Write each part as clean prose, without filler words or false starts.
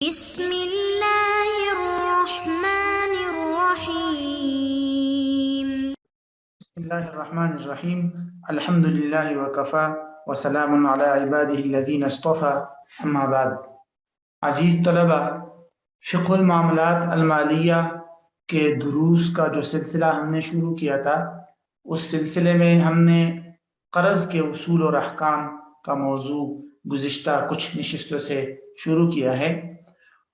بسم اللہ الرحمن الرحیم بسم اللہ الرحمن الرحیم الحمد للہ وکفا وسلام علی عبادہ الذین اصطفى اما بعد۔ عزیز طلبہ، فقہ المعاملات المالیہ کے دروس کا جو سلسلہ ہم نے شروع کیا تھا، اس سلسلے میں ہم نے قرض کے اصول اور احکام کا موضوع گزشتہ کچھ نشستوں سے شروع کیا ہے،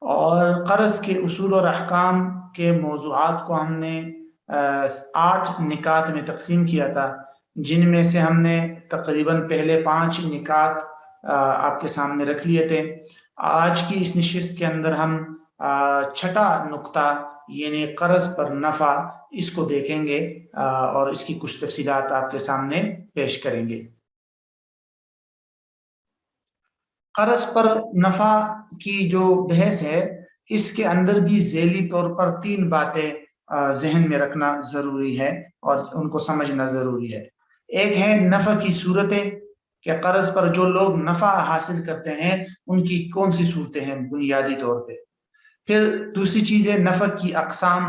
اور قرض کے اصول اور احکام کے موضوعات کو ہم نے 8 نکات میں تقسیم کیا تھا، جن میں سے ہم نے تقریباً پہلے 5 نکات آپ کے سامنے رکھ لیے تھے۔ آج کی اس نشست کے اندر ہم چھٹا نقطہ یعنی قرض پر نفع اس کو دیکھیں گے اور اس کی کچھ تفصیلات آپ کے سامنے پیش کریں گے۔ قرض پر نفع کی جو بحث ہے، اس کے اندر بھی ذیلی طور پر 3 باتیں ذہن میں رکھنا ضروری ہے اور ان کو سمجھنا ضروری ہے۔ ایک ہے نفع کی صورتیں، کہ قرض پر جو لوگ نفع حاصل کرتے ہیں ان کی کون سی صورتیں ہیں بنیادی طور پہ۔ پھر دوسری چیز ہے نفع کی اقسام،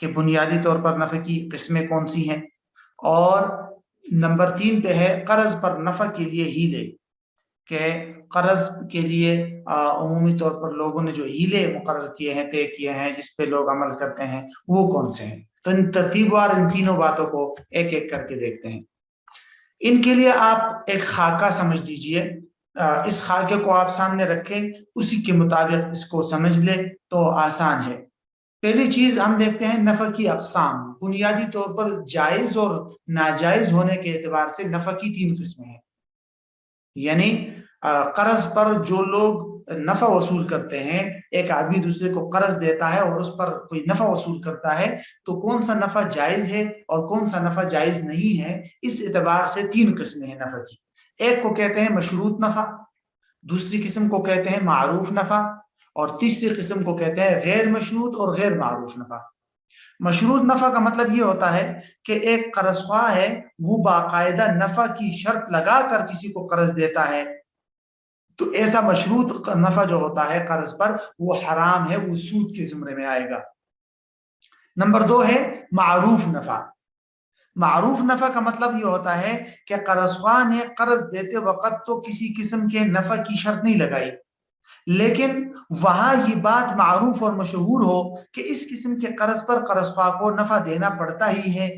کہ بنیادی طور پر نفع کی قسمیں کون سی ہیں۔ اور نمبر 3 پہ ہے قرض پر نفع کے لیے ہیلے، کہ قرض کے لیے عمومی طور پر لوگوں نے جو ہیلے مقرر کیے ہیں، طے کیے ہیں، جس پہ لوگ عمل کرتے ہیں، وہ کون سے ہیں۔ تو ان ترتیب وار ان تینوں باتوں کو ایک ایک کر کے دیکھتے ہیں۔ ان کے لیے آپ ایک خاکہ سمجھ لیجئے، اس خاکے کو آپ سامنے رکھیں، اسی کے مطابق اس کو سمجھ لیں تو آسان ہے۔ پہلی چیز ہم دیکھتے ہیں نفع کی اقسام۔ بنیادی طور پر جائز اور ناجائز ہونے کے اعتبار سے نفع کی 3 قسمیں ہیں، یعنی قرض پر جو لوگ نفع وصول کرتے ہیں، ایک آدمی دوسرے کو قرض دیتا ہے اور اس پر کوئی نفع وصول کرتا ہے، تو کون سا نفع جائز ہے اور کون سا نفع جائز نہیں ہے، اس اعتبار سے 3 قسمیں ہیں نفع کی۔ ایک کو کہتے ہیں مشروط نفع، دوسری قسم کو کہتے ہیں معروف نفع، اور تیسری قسم کو کہتے ہیں غیر مشروط اور غیر معروف نفع۔ مشروط نفع کا مطلب یہ ہوتا ہے کہ ایک قرض خواہ ہے، وہ باقاعدہ نفع کی شرط لگا کر کسی کو قرض دیتا ہے، تو ایسا مشروط نفع جو ہوتا ہے قرض پر، وہ حرام ہے، وہ سود کے زمرے میں آئے گا۔ نمبر 2 ہے معروف نفع۔ معروف نفع کا مطلب یہ ہوتا ہے کہ قرض خواہ نے قرض دیتے وقت تو کسی قسم کے نفع کی شرط نہیں لگائی، لیکن وہاں یہ بات معروف اور مشہور ہو کہ اس قسم کے قرض پر قرض خواہ کو نفع دینا پڑتا ہی ہے۔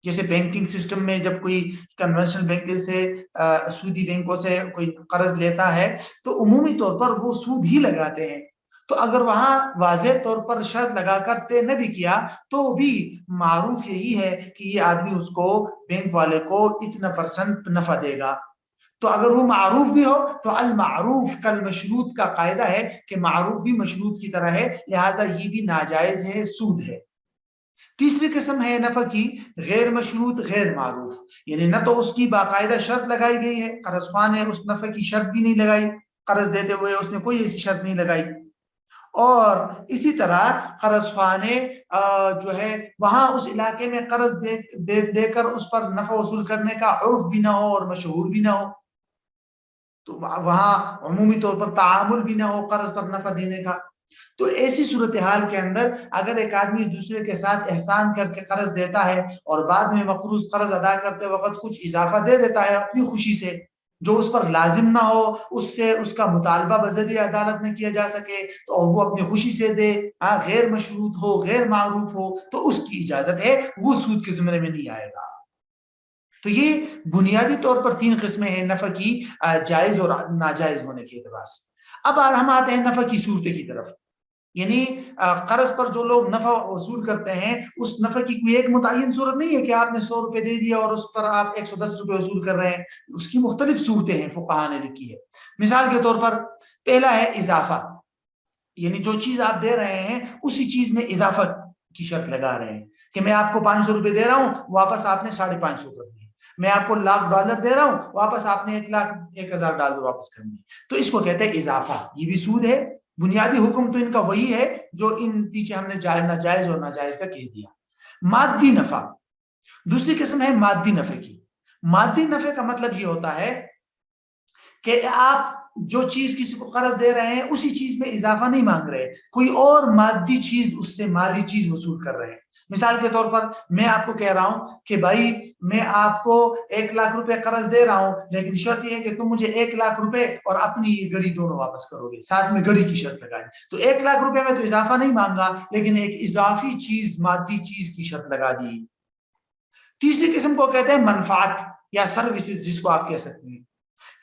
جیسے بینکنگ سسٹم میں جب کوئی کنونشنل بینک سے سودی بینکوں سے کوئی قرض لیتا ہے تو عمومی طور پر وہ سود ہی لگاتے ہیں، تو اگر وہاں واضح طور پر شرط لگا کر طے نہ بھی کیا تو بھی معروف یہی ہے کہ یہ آدمی اس کو بینک والے کو اتنا % نفع دے گا۔ تو اگر وہ معروف بھی ہو تو المعروف کالمشروط کا قاعدہ ہے کہ معروف بھی مشروط کی طرح ہے، لہٰذا یہ بھی ناجائز ہے، سود ہے۔ تیسری قسم ہے نفع کی غیر مشروط غیر معروف، یعنی نہ تو اس کی باقاعدہ شرط لگائی گئی ہے، قرض خواہ نے اس نفع کی شرط بھی نہیں لگائی، قرض دیتے ہوئے اس نے کوئی ایسی شرط نہیں لگائی، اور اسی طرح قرض خواہ نے جو ہے وہاں اس علاقے میں قرض دے کر اس پر نفع وصول کرنے کا عرف بھی نہ ہو اور مشہور بھی نہ ہو، تو وہاں عمومی طور پر تعامل بھی نہ ہو قرض پر نفع دینے کا۔ تو ایسی صورتحال کے اندر اگر ایک آدمی دوسرے کے ساتھ احسان کر کے قرض دیتا ہے اور بعد میں مقروض قرض ادا کرتے وقت کچھ اضافہ دے دیتا ہے اپنی خوشی سے، جو اس پر لازم نہ ہو، اس سے اس کا مطالبہ بذریعہ عدالت میں کیا جا سکے، تو وہ اپنی خوشی سے دے، غیر مشروط ہو غیر معروف ہو تو اس کی اجازت ہے، وہ سود کے زمرے میں نہیں آئے گا۔ تو یہ بنیادی طور پر 3 قسمیں ہیں نفع کی جائز اور ناجائز ہونے کے اعتبار سے۔ اب ہم آتے ہیں نفع کی صورتیں کی طرف، یعنی قرض پر جو لوگ نفع وصول کرتے ہیں، اس نفع کی کوئی ایک متعین صورت نہیں ہے کہ آپ نے 100 روپے دے دیا اور اس پر آپ 110 روپے وصول کر رہے ہیں، اس کی مختلف صورتیں ہیں، فقہا نے لکھی ہے۔ مثال کے طور پر پہلا ہے اضافہ، یعنی جو چیز آپ دے رہے ہیں اسی چیز میں اضافہ کی شرط لگا رہے ہیں، کہ میں آپ کو 500 روپے دے رہا ہوں، واپس آپ نے 550 کر دیے، میں آپ کو $1,00,000 دے رہا ہوں، واپس آپ نے $1,01,000 واپس کر دیے، تو اس کو کہتے ہیں اضافہ، یہ بھی سود ہے۔ بنیادی حکم تو ان کا وہی ہے جو ان پیچھے ہم نے ناجائز اور ناجائز کا کہہ دیا۔ مادی نفع، دوسری قسم ہے مادی نفع کی۔ مادی نفع کا مطلب یہ ہوتا ہے کہ آپ جو چیز کسی کو قرض دے رہے ہیں اسی چیز میں اضافہ نہیں مانگ رہے، کوئی اور مادی چیز اس سے مالی چیز وصول کر رہے ہیں۔ مثال کے طور پر میں آپ کو کہہ رہا ہوں کہ بھائی میں آپ کو 1,00,000 روپے قرض دے رہا ہوں، لیکن شرط یہ ہے کہ تم مجھے 1,00,000 روپے اور اپنی یہ گڑی دونوں واپس کرو گے، ساتھ میں گڑی کی شرط لگا دی۔ تو 1,00,000 روپے میں تو اضافہ نہیں مانگا، لیکن ایک اضافی چیز مادی چیز کی شرط لگا دی۔ تیسری قسم کو کہتے ہیں منفعت یا سروسز، جس کو آپ کہہ سکتے ہیں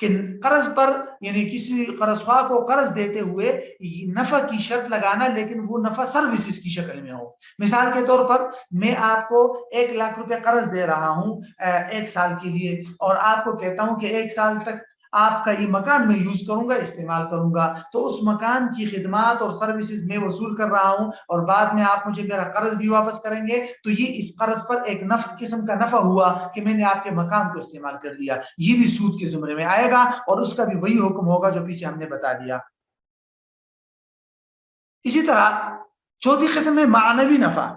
کہ قرض پر یعنی کسی قرض خواہ کو قرض دیتے ہوئے نفع کی شرط لگانا، لیکن وہ نفع سروسز کی شکل میں ہو۔ مثال کے طور پر میں آپ کو 1,00,000 روپے قرض دے رہا ہوں 1 سال کے لیے، اور آپ کو کہتا ہوں کہ 1 سال تک آپ کا یہ مکان میں یوز کروں گا، استعمال کروں گا، تو اس مکان کی خدمات اور سروسز میں وصول کر رہا ہوں، اور بعد میں آپ مجھے میرا قرض بھی واپس کریں گے، تو یہ اس قرض پر ایک نفع قسم کا نفع ہوا کہ میں نے آپ کے مکان کو استعمال کر لیا، یہ بھی سود کے زمرے میں آئے گا، اور اس کا بھی وہی حکم ہوگا جو پیچھے ہم نے بتا دیا۔ اسی طرح چوتھی قسم ہے معنوی نفع۔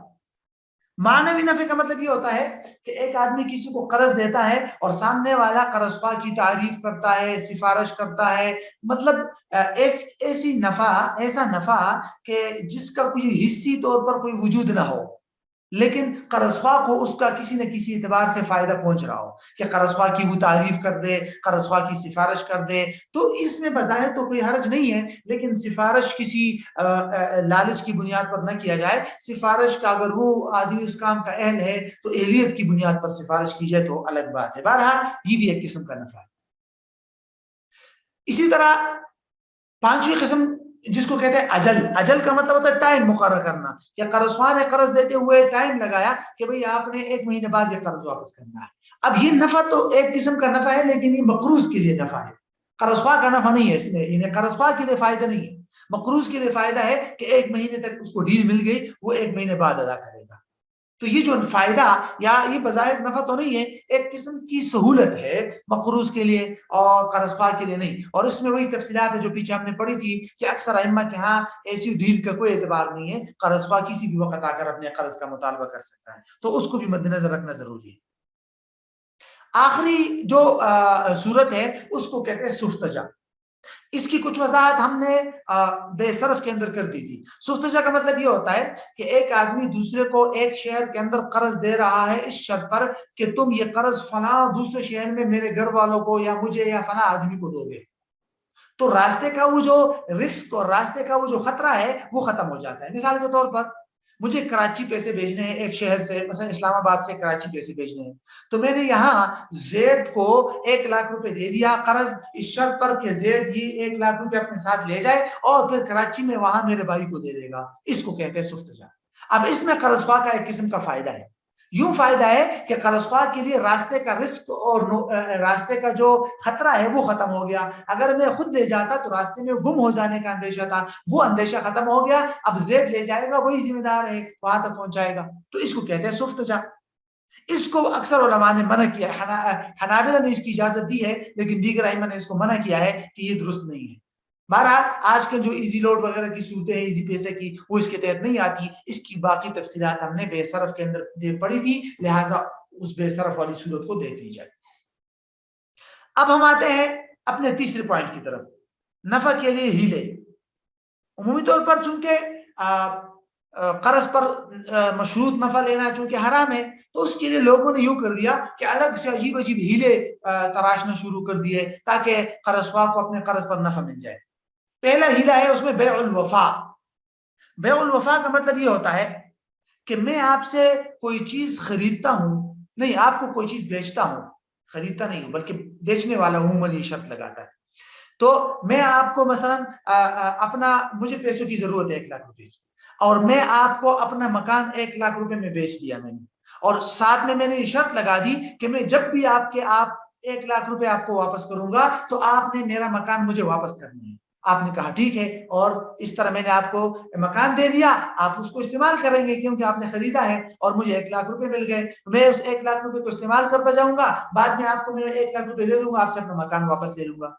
معنوی نفع کا مطلب یہ ہوتا ہے کہ ایک آدمی کسی کو قرض دیتا ہے اور سامنے والا قرض خواہ کی تعریف کرتا ہے، سفارش کرتا ہے، مطلب ایسا نفع کہ جس کا کوئی حصی طور پر کوئی وجود نہ ہو، لیکن قرض خواہ کو اس کا کسی نہ کسی اعتبار سے فائدہ پہنچ رہا ہو، کہ قرض خواہ کی وہ تعریف کر دے، قرض خواہ کی سفارش کر دے، تو اس میں بظاہر تو کوئی حرج نہیں ہے، لیکن سفارش کسی لالچ کی بنیاد پر نہ کیا جائے۔ سفارش کا اگر وہ آدمی اس کام کا اہل ہے تو اہلیت کی بنیاد پر سفارش کی جائے تو الگ بات ہے۔ بہرحال یہ بھی ایک قسم کا نفع ہے۔ اسی طرح پانچویں قسم جس کو کہتے ہیں اجل۔ اجل کا مطلب ہوتا ہے ٹائم مقرر کرنا، یا قرض خواہ نے قرض دیتے ہوئے ٹائم لگایا کہ بھئی آپ نے 1 مہینے بعد یہ قرض واپس کرنا ہے۔ اب یہ نفع تو ایک قسم کا نفع ہے، لیکن یہ مقروض کے لیے نفع ہے، قرض خواہ کا نفع نہیں ہے، اس میں انہیں قرض خواہ کے لیے فائدہ نہیں ہے، مقروض کے لیے فائدہ ہے کہ 1 مہینے تک اس کو ڈیل مل گئی، وہ 1 مہینے بعد ادا کرے گا۔ تو یہ جو فائدہ یا یہ بظاہر نفع تو نہیں ہے، ایک قسم کی سہولت ہے مقروض کے لیے اور قرض خواہ کے لیے نہیں، اور اس میں وہی تفصیلات ہے جو پیچھے ہم نے پڑھی تھی کہ اکثر ائمہ کے ہاں ایسی ڈیل کا کوئی اعتبار نہیں ہے، قرض خواہ کسی بھی وقت آ کر اپنے قرض کا مطالبہ کر سکتا ہے، تو اس کو بھی مد نظر رکھنا ضروری ہے۔ آخری جو صورت ہے اس کو کہتے ہیں سفتجا۔ اس کی کچھ وضاحت ہم نے بے صرف کے اندر کر دی تھی۔ سفتجا کا مطلب یہ ہوتا ہے کہ ایک آدمی دوسرے کو ایک شہر کے اندر قرض دے رہا ہے اس شرط پر کہ تم یہ قرض فلاں دوسرے شہر میں میرے گھر والوں کو یا مجھے یا فلاں آدمی کو دو گے، تو راستے کا وہ جو رسک اور راستے کا وہ جو خطرہ ہے وہ ختم ہو جاتا ہے۔ مثال کے طور پر مجھے کراچی پیسے بھیجنے ہیں ایک شہر سے، مثلا اسلام آباد سے کراچی پیسے بھیجنے ہیں، تو میں نے یہاں زید کو 1,00,000 روپے دے دیا قرض، اس شرط پر کہ زید یہ 1,00,000 روپے اپنے ساتھ لے جائے اور پھر کراچی میں وہاں میرے بھائی کو دے دے گا، اس کو کہتے ہیں سفتجا۔ اب اس میں قرض خواہ کا ایک قسم کا فائدہ ہے، یوں فائدہ ہے کہ قرض خواہ کے لیے راستے کا رسک اور راستے کا جو خطرہ ہے وہ ختم ہو گیا۔ اگر میں خود لے جاتا تو راستے میں گم ہو جانے کا اندیشہ تھا، وہ اندیشہ ختم ہو گیا، اب زید لے جائے گا، وہی ذمہ دار ہے، وہاں تک پہنچائے گا، تو اس کو کہتے ہیں سفتجا۔ اس کو اکثر علماء نے منع کیا، حنابلہ نے اس کی اجازت دی ہے، لیکن دیگر ائمہ نے اس کو منع کیا ہے کہ یہ درست نہیں ہے۔ بہرحال آج کے جو ایزی لوڈ وغیرہ کی صورتیں ہیں ایزی پیسے کی، وہ اس کے تحت نہیں آتی، اس کی باقی تفصیلات ہم نے بے صرف کے اندر پڑھی تھی، لہٰذا اس بے صرف والی صورت کو دیکھ لی جائے۔ اب ہم آتے ہیں اپنے تیسرے پوائنٹ کی طرف، نفع کے لیے ہیلے۔ عمومی طور پر چونکہ قرض پر مشروط نفع لینا چونکہ حرام ہے، تو اس کے لیے لوگوں نے یوں کر دیا کہ الگ سے عجیب عجیب ہیلے تراشنا شروع کر دیے تاکہ قرض خواہ کو اپنے قرض پر نفع مل جائے۔ پہلا ہیلا ہے اس میں بیع الوفا۔ بیع الوفا کا مطلب یہ ہوتا ہے کہ میں آپ سے کوئی چیز خریدتا ہوں، نہیں آپ کو کوئی چیز بیچتا ہوں، خریدتا نہیں ہوں بلکہ بیچنے والا عموماً یہ شرط لگاتا ہے، تو میں آپ کو مثلا مجھے پیسوں کی ضرورت ہے 1,00,000 روپے کی، اور میں آپ کو اپنا مکان 1,00,000 روپے میں بیچ دیا میں نے، اور ساتھ میں نے یہ شرط لگا دی کہ میں جب بھی آپ 1,00,000 روپے آپ کو واپس کروں گا تو آپ نے میرا مکان مجھے واپس کرنا ہے۔ آپ نے کہا ٹھیک ہے، اور اس طرح میں نے آپ کو مکان دے دیا، آپ اس کو استعمال کریں گے کیونکہ آپ نے خریدا ہے اور مجھے 1,00,000 روپے مل گئے، میں اس 1,00,000 روپے کو استعمال کرتا جاؤں گا، بعد میں آپ کو میں 1,00,000 روپے دے دوں گا، آپ سے اپنا مکان واپس لے لوں گا۔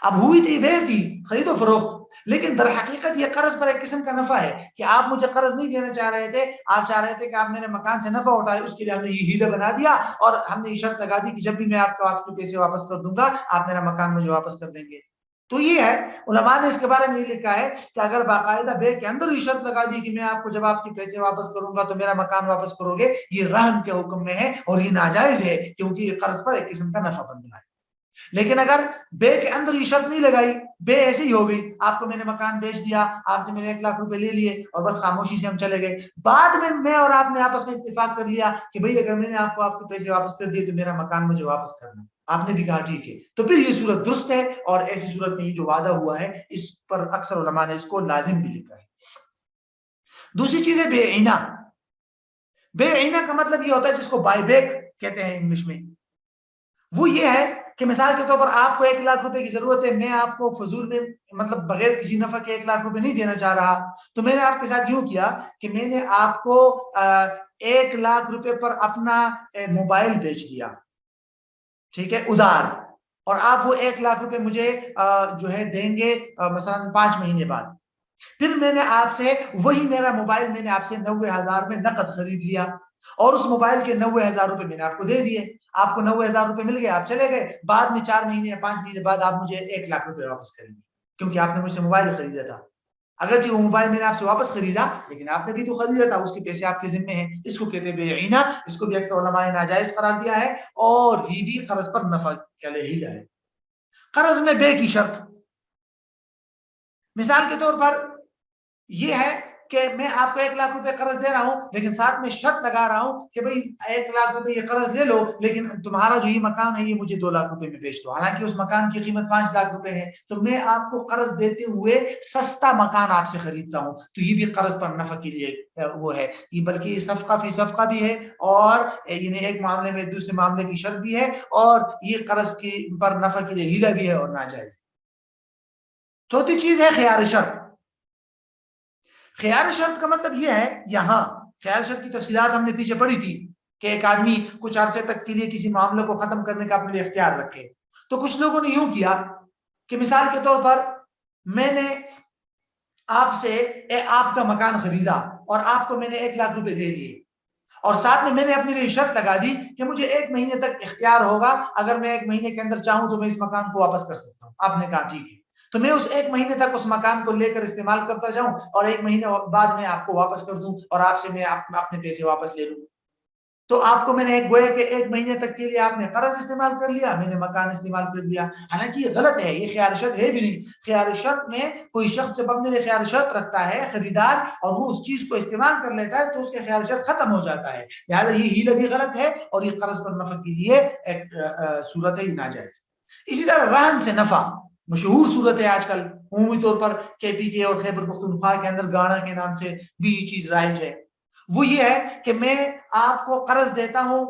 اب ہوئی تھی بے تھی خرید و فروخت، لیکن در حقیقت یہ قرض پر ایک قسم کا نفع ہے کہ آپ مجھے قرض نہیں دینا چاہ رہے تھے، آپ چاہ رہے تھے کہ آپ میرے مکان سے نفع اٹھائے، اس کے لیے ہم نے یہ ہیلہ بنا دیا اور ہم نے یہ شرط لگا دی کہ جب بھی میں آپ کو آپ کے پیسے واپس کر دوں گا آپ میرا مکان مجھے واپس کر دیں گے۔ تو یہ ہے، علماء نے اس کے بارے میں یہ لکھا ہے کہ اگر باقاعدہ بے کے اندر یہ شرط لگا دی کہ میں آپ کو جب آپ کے پیسے واپس کروں گا تو میرا مکان واپس کرو گے، یہ رہن کے حکم میں ہے اور یہ ناجائز ہے، کیونکہ یہ قرض پر ایک قسم کا نفع بننا ہے۔ لیکن اگر بے کے اندر یہ شرط نہیں لگائی، بے ایسے ہی ہو گئی، آپ کو میں نے مکان بیچ دیا، آپ سے میں نے 1 لاکھ روپے لے لیے اور بس خاموشی سے ہم چلے گئے، بعد میں اور آپ نے آپس میں اتفاق کر لیا کہ بھئی اگر میں نے آپ کو آپ کے پیسے واپس کر دیے تو میرا مکان مجھے واپس کرنا، آپ نے بھی کہا ٹھیک ہے، تو پھر یہ صورت درست ہے، اور ایسی صورت میں یہ جو وعدہ ہوا ہے اس پر اکثر علماء نے اس کو لازم بھی لکھا ہے۔ دوسری چیز ہے بے عینہ۔ بے عینہ کا مطلب یہ ہوتا ہے جس کو بائی بیک کہتے ہیں انگلش میں، وہ یہ ہے کہ مثال کے طور پر آپ کو 1 لاکھ روپے کی ضرورت ہے، میں آپ کو فضول میں مطلب بغیر کسی نفع کے 1 لاکھ روپے نہیں دینا چاہ رہا، تو میں نے آپ کے ساتھ یوں کیا کہ میں نے آپ کو 1 لاکھ روپے پر اپنا موبائل بیچ دیا، ٹھیک ہے، ادھار، اور آپ وہ 1 لاکھ روپے مجھے جو ہے دیں گے مثلا 5 مہینے بعد، پھر میں نے آپ سے وہی میرا موبائل میں نے آپ سے 90,000 میں نقد خرید لیا، اور اس موبائل کے 90,000 روپے میں نے آپ کو دے دیے، آپ کو 90,000 روپے مل گئے، آپ چلے گئے، بعد میں 4 مہینے یا 5 مہینے بعد آپ مجھے 1 لاکھ روپے واپس کریں گے، کیونکہ آپ نے مجھ سے موبائل خریدا تھا، اگرچہ وہ موبائل میں نے آپ سے واپس خریدا لیکن آپ نے بھی تو خریدا تھا، اس کے پیسے آپ کے ذمے ہیں، اس کو کہتے ہیں بے عینہ، اس کو بھی اکثر علماء نے ناجائز قرار دیا ہے، اور یہ بھی قرض پر نفع کے لیے ہی ہے۔ قرض میں بے کی شرط، مثال کے طور پر یہ ہے کہ میں آپ کو 1 لاکھ روپے قرض دے رہا ہوں، لیکن ساتھ میں شرط لگا رہا ہوں کہ بھئی 1 لاکھ روپے یہ قرض لے لو، لیکن تمہارا جو یہ مکان ہے یہ مجھے 2 لاکھ روپے میں بیچ دو، حالانکہ اس مکان کی قیمت 5 لاکھ روپے ہے، تو میں آپ کو قرض دیتے ہوئے سستا مکان آپ سے خریدتا ہوں، تو یہ بھی قرض پر نفع کے لیے وہ ہے، یہ بلکہ یہ صفقہ فی صفقہ بھی ہے، اور یعنی ایک معاملے میں دوسرے معاملے کی شرط بھی ہے، اور یہ قرض کی پر نفع کے لیے ہیلہ بھی ہے اور ناجائز۔ چوتھی چیز ہے خیار شرط۔ خیار شرط کا مطلب یہ ہے، یہاں خیار شرط کی تفصیلات ہم نے پیچھے پڑھی تھی کہ ایک آدمی کچھ عرصے تک کے لیے کسی معاملے کو ختم کرنے کا اپنے لیے اختیار رکھے، تو کچھ لوگوں نے یوں کیا کہ مثال کے طور پر میں نے آپ سے آپ کا مکان خریدا اور آپ کو میں نے 1 لاکھ روپے دے دیے، اور ساتھ میں نے اپنے لیے شرط لگا دی کہ مجھے 1 مہینے تک اختیار ہوگا، اگر میں 1 مہینے کے اندر چاہوں تو میں اس مکان کو واپس کر سکتا ہوں، آپ نے کہا ٹھیک ہے، تو میں اس 1 مہینے تک اس مکان کو لے کر استعمال کرتا جاؤں اور 1 مہینے بعد میں آپ کو واپس کر دوں اور آپ سے میں اپنے پیسے واپس لے لوں، تو آپ کو میں نے گویا کہ 1 مہینے تک کے لیے آپ نے قرض استعمال کر لیا، میں نے مکان استعمال کر لیا، حالانکہ یہ غلط ہے، یہ خیار شرط ہے بھی نہیں۔ خیار شرط میں کوئی شخص جب اپنے لیے خیار شرط رکھتا ہے خریدار، اور وہ اس چیز کو استعمال کر لیتا ہے تو اس کے خیار شرط ختم ہو جاتا ہے، لہٰذا یہ ہیلہ بھی غلط ہے اور یہ قرض پر نفع کے لیے ایک صورت ہے، ناجائز۔ اسی طرح رہن سے نفع مشہور صورت ہے آج کل، عمومی طور پر KPK اور خیبر پختونخوا کے اندر گاڑا کے نام سے بھی یہ چیز رائج ہے، وہ یہ ہے کہ میں آپ کو قرض دیتا ہوں،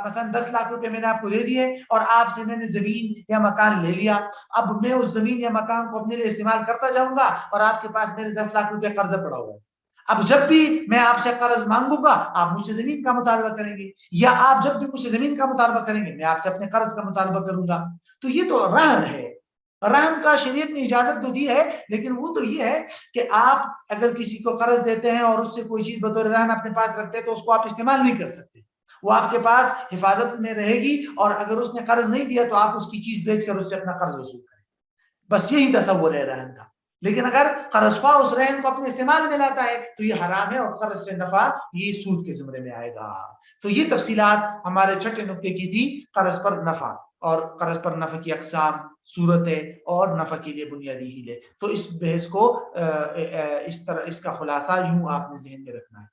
مثلا 10 لاکھ روپے میں نے آپ کو دے دیے اور آپ سے میں نے زمین یا مکان لے لیا، اب میں اس زمین یا مکان کو اپنے لیے استعمال کرتا جاؤں گا اور آپ کے پاس میرے 10 لاکھ روپے قرض پڑا ہوا ہے، اب جب بھی میں آپ سے قرض مانگوں گا آپ مجھ سے زمین کا مطالبہ کریں گے، یا آپ جب بھی مجھ سے زمین کا مطالبہ کریں گے میں آپ سے اپنے قرض کا مطالبہ کروں گا، تو یہ تو رہن ہے۔ رہن کا شریعت نے اجازت تو دی ہے، لیکن وہ تو یہ ہے کہ آپ اگر کسی کو قرض دیتے ہیں اور اس سے کوئی چیز بطور رہن اپنے پاس رکھتے ہیں تو اس کو آپ استعمال نہیں کر سکتے، وہ آپ کے پاس حفاظت میں رہے گی، اور اگر اس نے قرض نہیں دیا تو آپ اس کی چیز بیچ کر اس سے اپنا قرض وصول کریں، بس یہی تصور ہے رہن کا۔ لیکن اگر قرض خواہ اس رہن کو اپنے استعمال میں لاتا ہے تو یہ حرام ہے، اور قرض سے نفع یہ سود کے زمرے میں آئے گا۔ تو یہ تفصیلات ہمارے چھٹے نقطے کی تھی، قرض پر نفع، اور قرض پر نفع کی اقسام، صورتیں اور نفع کے لیے بنیادی ہیلے۔ تو اس بحث کو اس طرح اس کا خلاصہ یوں آپ نے ذہن میں رکھنا ہے۔